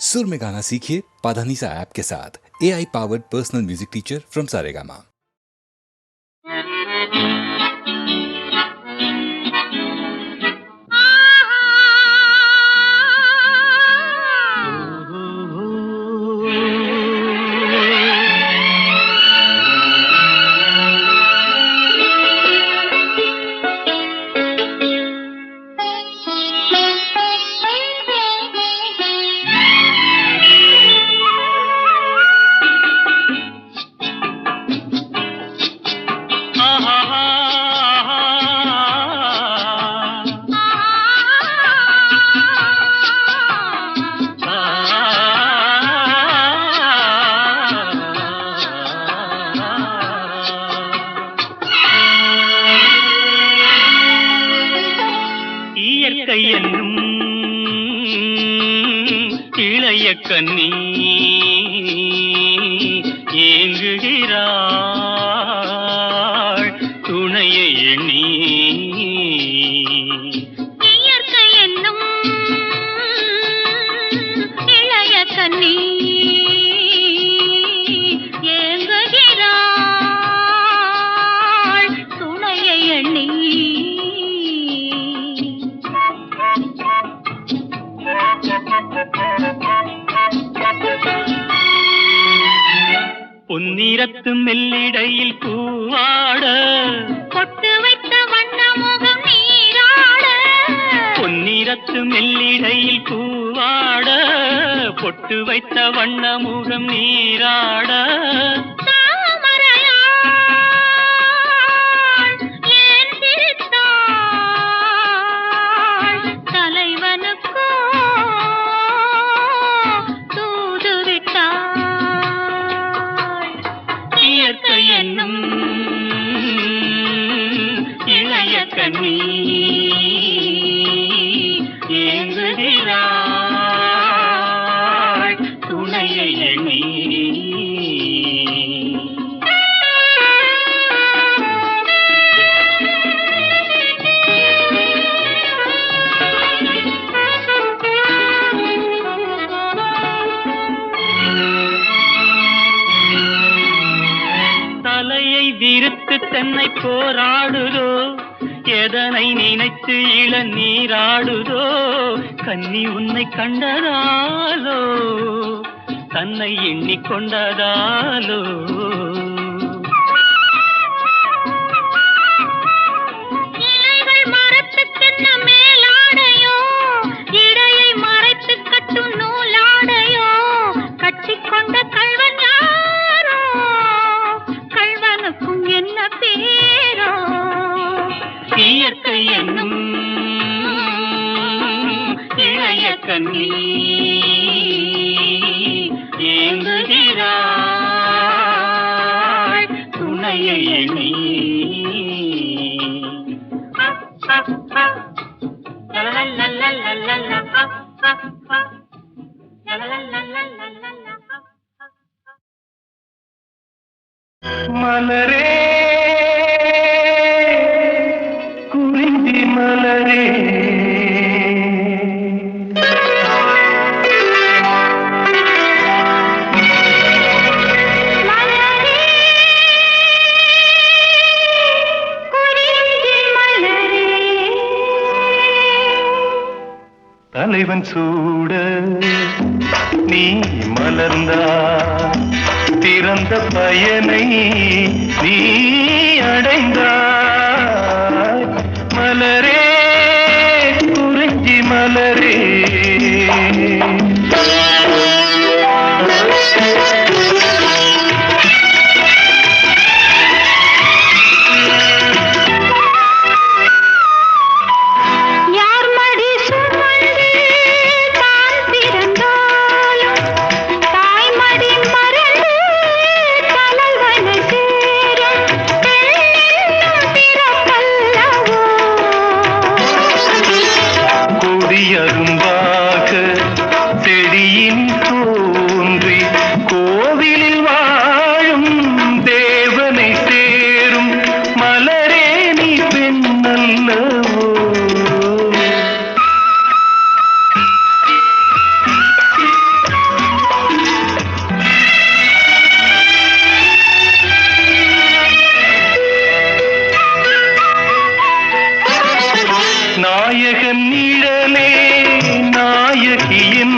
सुर में गाना सीखिए पाधानीसा ऐप के साथ। AI powered personal music teacher from Saregama. இளைய கன்னி ஏங்குகிறாள் துணையை எண்ணி. இயற்கை என்னும் இளைய கன்னி ஏங்குகிறாள் துணையை எண்ணி. பொன்னிறத்து மெல்லிடையில் பூவாட பொட்டு வைத்த வண்ண முகம் நீராட. பொன்னிறத்து மெல்லிடையில் பூவாட பொட்டு வைத்த வண்ண முகம் நீராட. இளைய கன்னி ஏங்குகிறாள் துணையை எண்ணி. தலையை விரித்து தன்னை போராடுதோ, எதனை நினைத்து இளநீராடுதோ. கன்னி உன்னை கண்டதாலோ தன்னை எண்ணிக்கொண்டதாலோ. இலைகள் மரத்துக்கென்ன மேலாடையோ, இடையை மறைத்து கட்டும் நூலாடையோ. கட்டிக்கொண்ட கள்வன் யாரோ, கள்வனுக்கும் என்ன பேரோ. இயற்கை என்னும் இளைய கன்னி ஏங்குகிறாள் துணையை எண்ணி. மலரே குறிஞ்சி மலரே தலைவன் சூட நீ மலர்ந்தா திறந்த பயனை நீ அடைந்தாய். மலரே குறிஞ்சி மலரே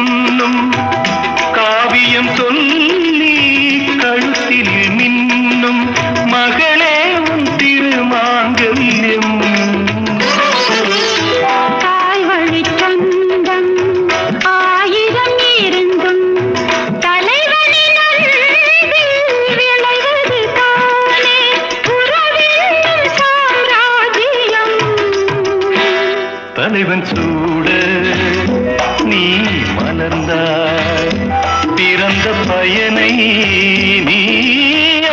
மின்னும் காவியம் சொல்லி கழுத்தில் மின்னும் மகளே உன் திருமாங்கல்யம் தாய் வழி சொந்தம் ஆயிரம் இருந்தும் தலைவனின் அன்பில் விளைவது தானே உறவின் சாம்ராஜ்யம். தலைவன் சூட நீ மலர்ந்தாய் பிறந்த பயனை நீ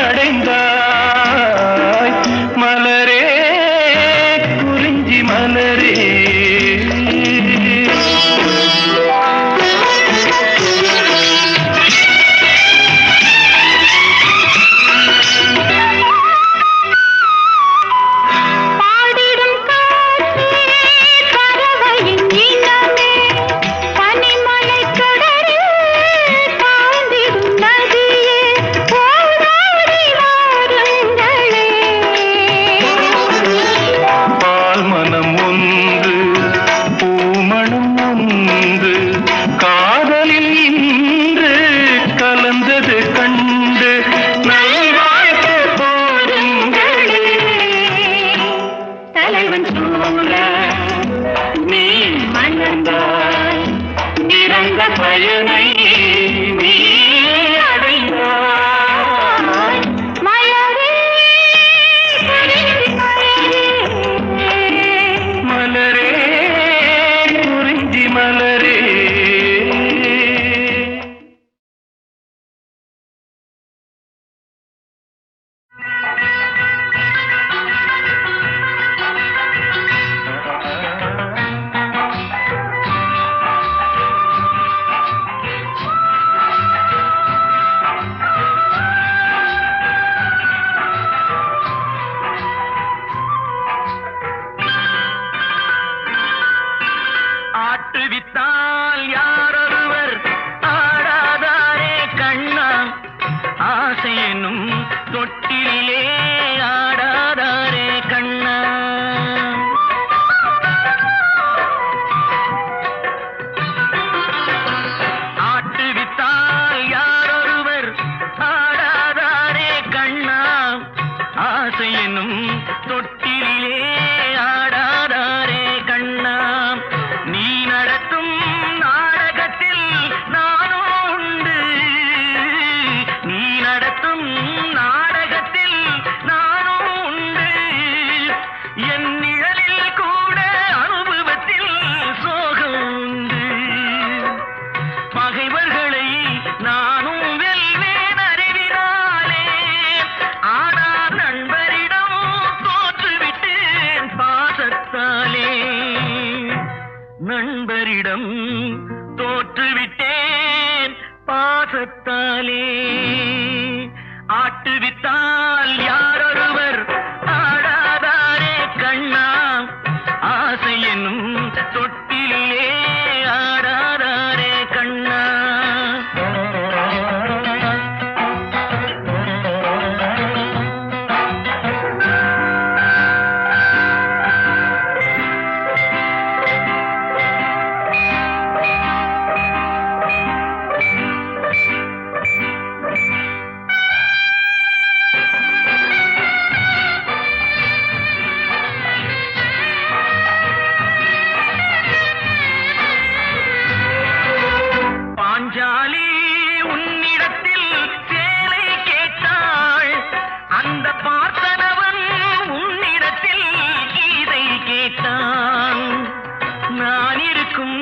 அடைந்தாய் மலரே குறிஞ்சி மலரே பாடிடும் காற்றே பறவையின் இனமே பனிமலைக் கடலில் பாய்ந்திடும் நதியே ஓடோடி வாருங்களே. பால் மனம் ஒன்று பூமணம் ஒன்று காதலில் இன்று கலந்தது கண்டு நல்வாழ்த்து போருங்களே. தலைவன் சூழ நீ மலர்ந்தாய் இறந்த பயனை நீ அடைந்தாய் மலரே குறிஞ்சி மலரே. மலரே குறிஞ்சி மலரே ஆட்டுவித்தால் யாரொருவர் ஆடாதாரே கண்ணா ஆசை என்னும் தொட்டிலே ஆடாதாரே கண்ணா ஆட்டுவித்தால் யாரொருவர் ஆடாதாரே கண்ணா ஆசை என்னும் தொட்டிலே ஆடாதாரே கண்ணா நீ நடத்தும் நாடகத்தில் நானும் உண்டு நீ நடத்தும் நாடகத்தில் நானும் உண்டு என் நிழலில் கூட அனுபவத்தில் சோகம் உண்டு பகைவர்களை நானும் வெல்வேன் அறிவினாலே ஆனால் நண்பரிடம் தோற்றுவிட்டேன் பாசத்தாலே நண்பரிடம் தோற்றுவிட்டேன் பாசத்தாலே ஆட்டுவித்தால் யாரொருவர் ஆடாதாரே கண்ணா ஆசை என்னும் தொட்டிலே ஆடாதாரே கண்ணா பாஞ்சாலி உன்னிடத்தில் சேலை கேட்டாள் அந்த பார்த்தனவன் உன்னிடத்தில் கீதை கேட்டான் நான் இருக்கும்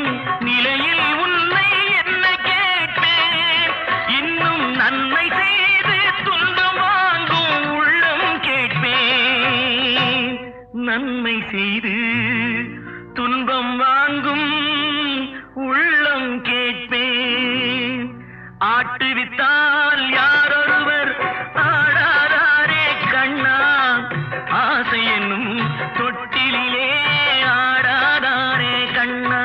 நிலையில் உன்னை என்ன கேட்பேன் இன்னும் நன்மை செய்து துன்பம் வாங்கும் உள்ளம் கேட்பேன் நன்மை செய்து துன்பம் வாங்கும் உள்ளம் கேட்பேன் ஆட்டுவித்தால் யாரொருவர் ஆடாதாரே கண்ணா ஆசை என்னும் தொட்டிலே ஆடாதாரே கண்ணா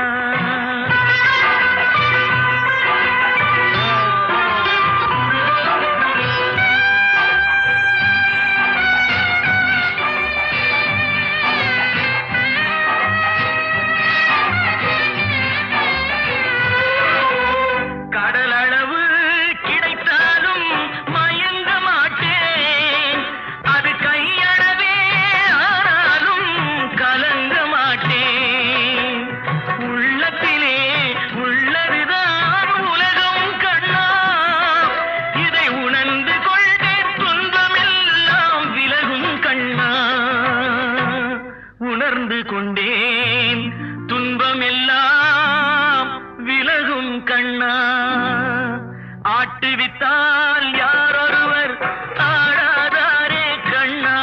ஆட்டுவித்தால் யாரொருவர் ஆடாதாரே கண்ணா,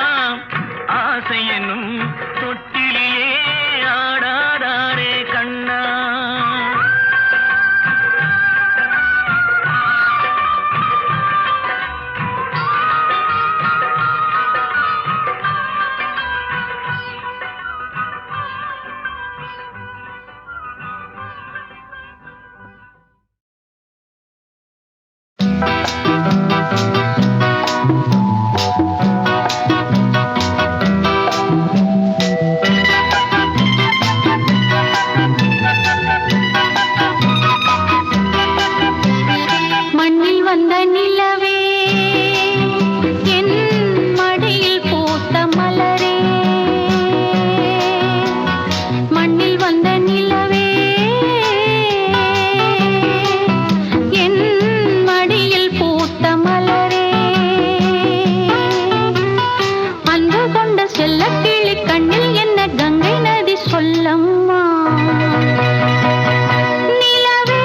ஆசை என்னும் தொட்டிலேயே ஆடாதாரே கண்ணா. மண்ணில் வந்த நிலவே என் மடியில் பூத்த மலரே, மண்ணில் வந்த நிலவே என் மடியில் பூத்த மலரே, அன்பு கொண்ட செல்லக் கிளி கண்ணில் என்ன கங்கை நதி சொல்லம்மா. நிலவே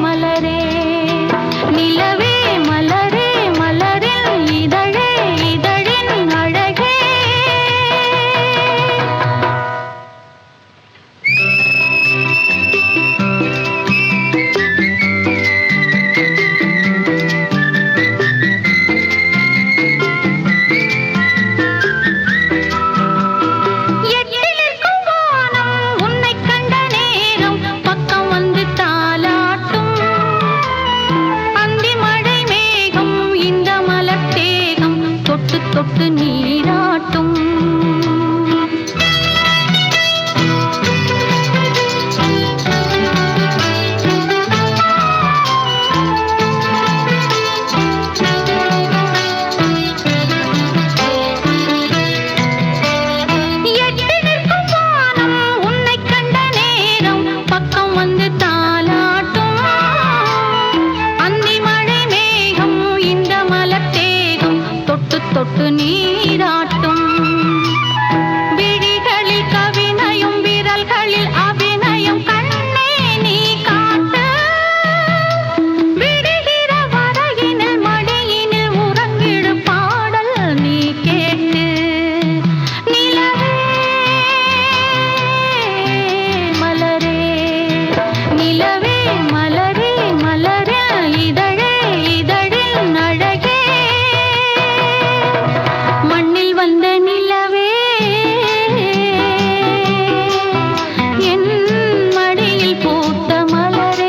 மலரே, நிலவே மலரே, மலரின் இதழே, இதழின் அழகே. எட்டிலிருக்கும் வானம் உன்னைக் கண்ட நேரம் பக்கம் வந்து தாலாட்டும். அந்தி மழை மேகம் இந்த மலர் தேகம் தொட்டு தொட்டு நீராட்டும். எட்டிலிருக்கும் வானம் உன்னைக் கண்ட நேரம் பக்கம் வந்து தாலாட்டும். அந்தி மழை மேகம் இந்த மலர் தேகம் தொட்டு தொட்டு நீராட்டும். விழிகளில் கவினயம் விரல்களில் அபிநயம் கண்ணே நீ காட்டு. விடுகிற வரையினில் மடியினில் உறங்கிடு பாடல் நீ கேட்டு. நிலவே மலரே, நிலவே மலரே, மலரே இதழே, இதழின் அழகே. மண்ணில் வந்த நிலவே என் மடியில் பூத்த மலரே.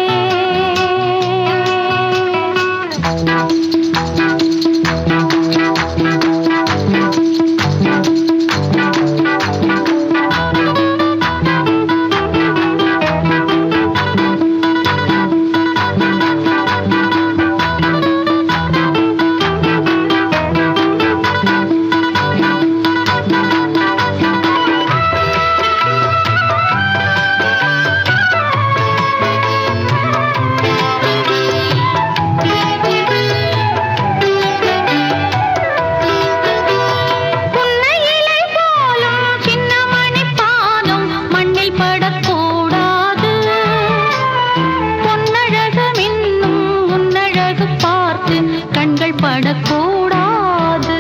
புன்னையிலை போலும் சின்ன மணி பாதம் மண்ணில் படக்கூடாது. பொன்னழகு மின்னும் உன்னழகு பார்த்து கண்கள் படக்கூடாது.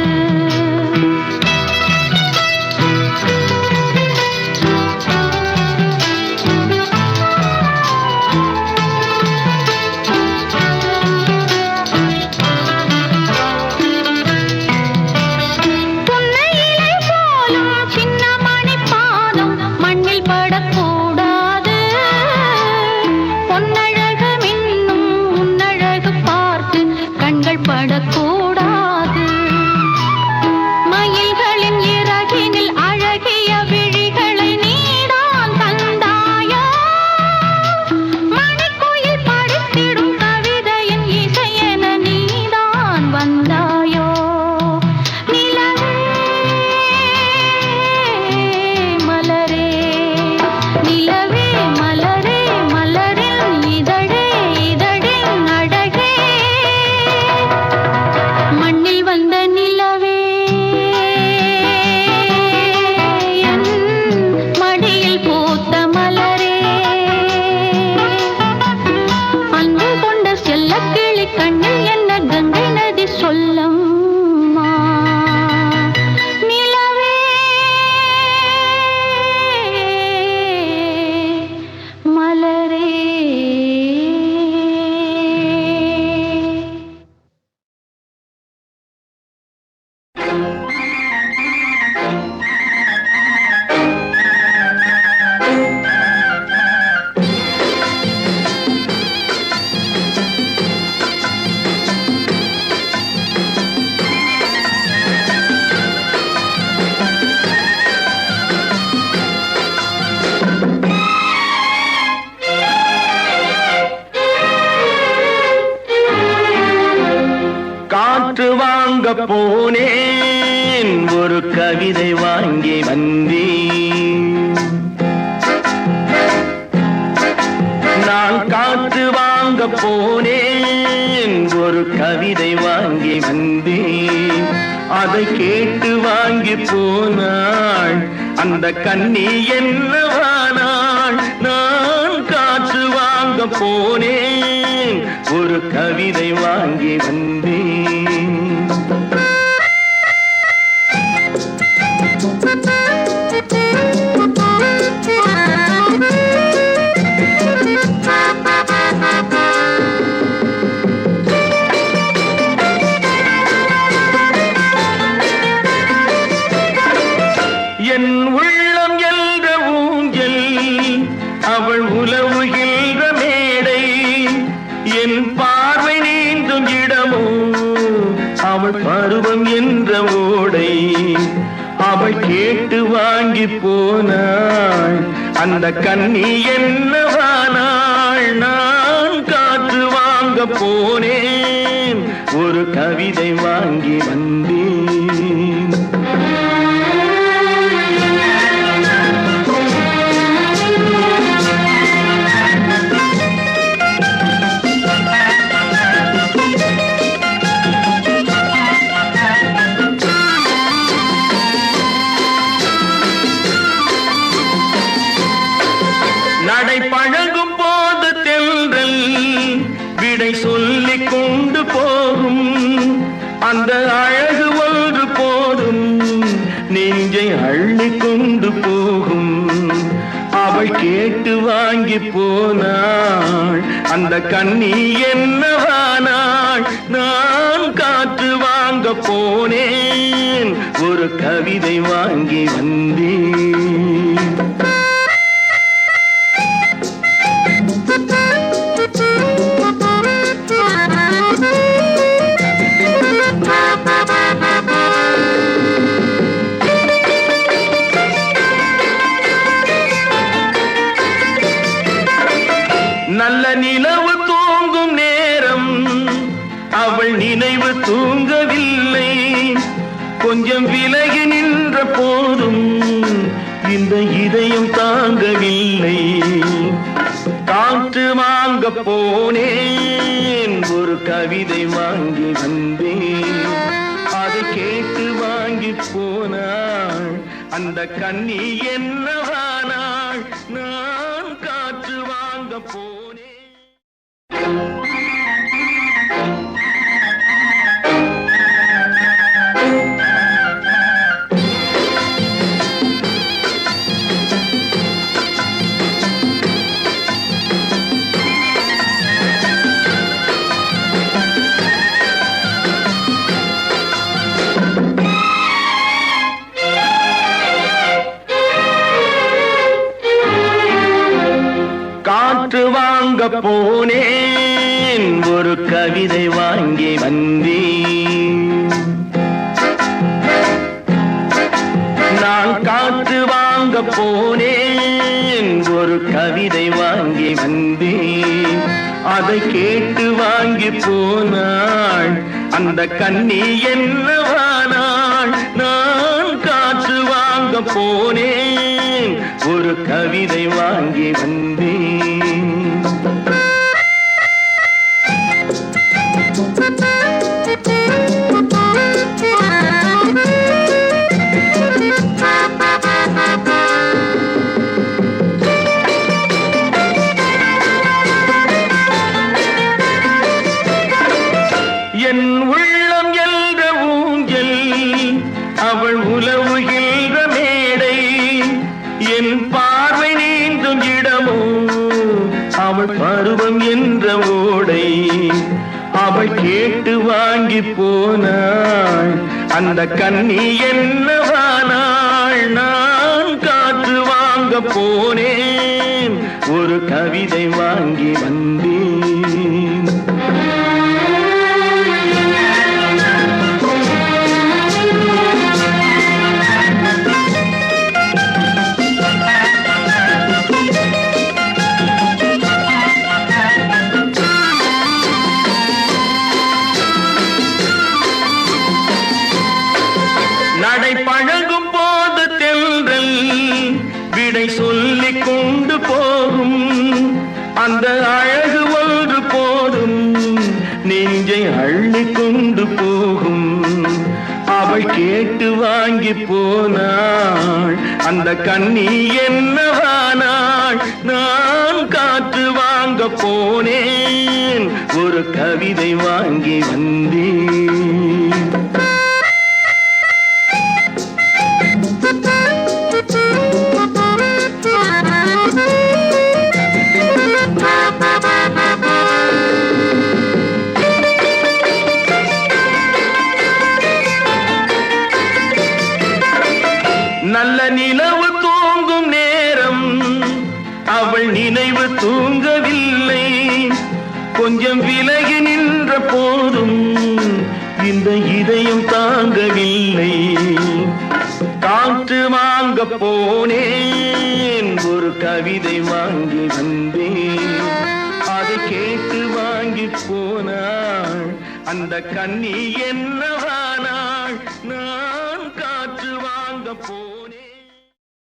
புன்னையிலை போலும் சின்ன மணி பாதம் மண்ணில் படக்கூடாது. பொன்னழகு மின்னும் உன்னழகு பார்த்து கண்கள் படக்கூடாது. போனேன் ஒரு கவிதை வாங்கி வந்தேன். நான் காற்று வாங்க போனேன் ஒரு கவிதை வாங்கி வந்தேன். அதை கேட்டு வாங்கி போனாள் அந்த கண்ணி என்னவானாள். நான் காற்று வாங்க போனேன் ஒரு கவிதை வாங்கி வந்தேன். என் உள்ளம் என்ற ஊஞ்சல் அவள் உலவுகின்ற மேடை. என் பார்வை நீந்தும் இடமோ அவள் பருவம் என்ற ஓடை. அவள் கேட்டு வாங்கி போனாள் அந்த கண்ணி என்னவானாள். நான் காற்று வாங்க போனேன் ஒரு கவிதை வாங்கி வந்தேன். நடை பழகும் போது தென்றல் விடை சொல்லிக் கொண்டு போகும். அந்த அழகு ஒன்று போதும் நெஞ்சை அள்ளி கொண்டு போகும். அவள் கேட்டு வாங்கி போனாள் அந்த கண்ணி என்னவானாள். நான் காற்று வாங்க போனேன் ஒரு கவிதை வாங்கி வந்தேன். நல்ல நிலவு தூங்கும் நேரம் அவள் நினைவு தூங்கவில்லை. கொஞ்சம் விலகி நின்ற போதும் இந்த இதயம் தாங்கவில்லை. காற்று வாங்க போனேன் ஒரு கவிதை வாங்கி வந்தேன். அதை கேட்டு வாங்கி போனாள் அந்த கண்ணி என்னவானாள். நான் காற்று வாங்க போனேன். காற்று வாங்க போனேன் ஒரு கவிதை வாங்கி வந்தேன். நான் காற்று வாங்க போனேன் ஒரு கவிதை வாங்கி வந்தேன். அதை கேட்டு வாங்கி போனாள் அந்த கண்ணி என்னவானாள். நான் காற்று வாங்க போனேன் ஒரு கவிதை வாங்கி வந்தேன். என் உள்ளம் என்ற ஊஞ்சல் அவள் உலவுகின்ற மேடை. என் பார்வை நீந்தும் இடமோ அவள் பருவம் என்ற ஓடை. அவள் கேட்டு வாங்கி போனாள் அந்த கண்ணி என்னவானாள். நான் காற்று வாங்க போனேன் ஒரு கவிதை வாங்கி வந்தேன். அழகு ஒன்று போதும் நெஞ்சை அள்ளி கொண்டு போகும். அவள் கேட்டு வாங்கி போனாள் அந்த கண்ணி என்னவானாள். நான் காற்று வாங்க போனேன் ஒரு கவிதை வாங்கி வந்தேன். நல்ல நிலவு தூங்கும் நேரம் அவள் நினைவு தூங்கவில்லை. கொஞ்சம் விலகி நின்ற போதும் இந்த இதயம் தாங்கவில்லை. காற்று வாங்க போனேன் ஒரு கவிதை வாங்கி வந்தேன். அதை கேட்டு வாங்கி போனாள் அந்த கண்ணி என்னவானாள். நான் காற்று வாங்க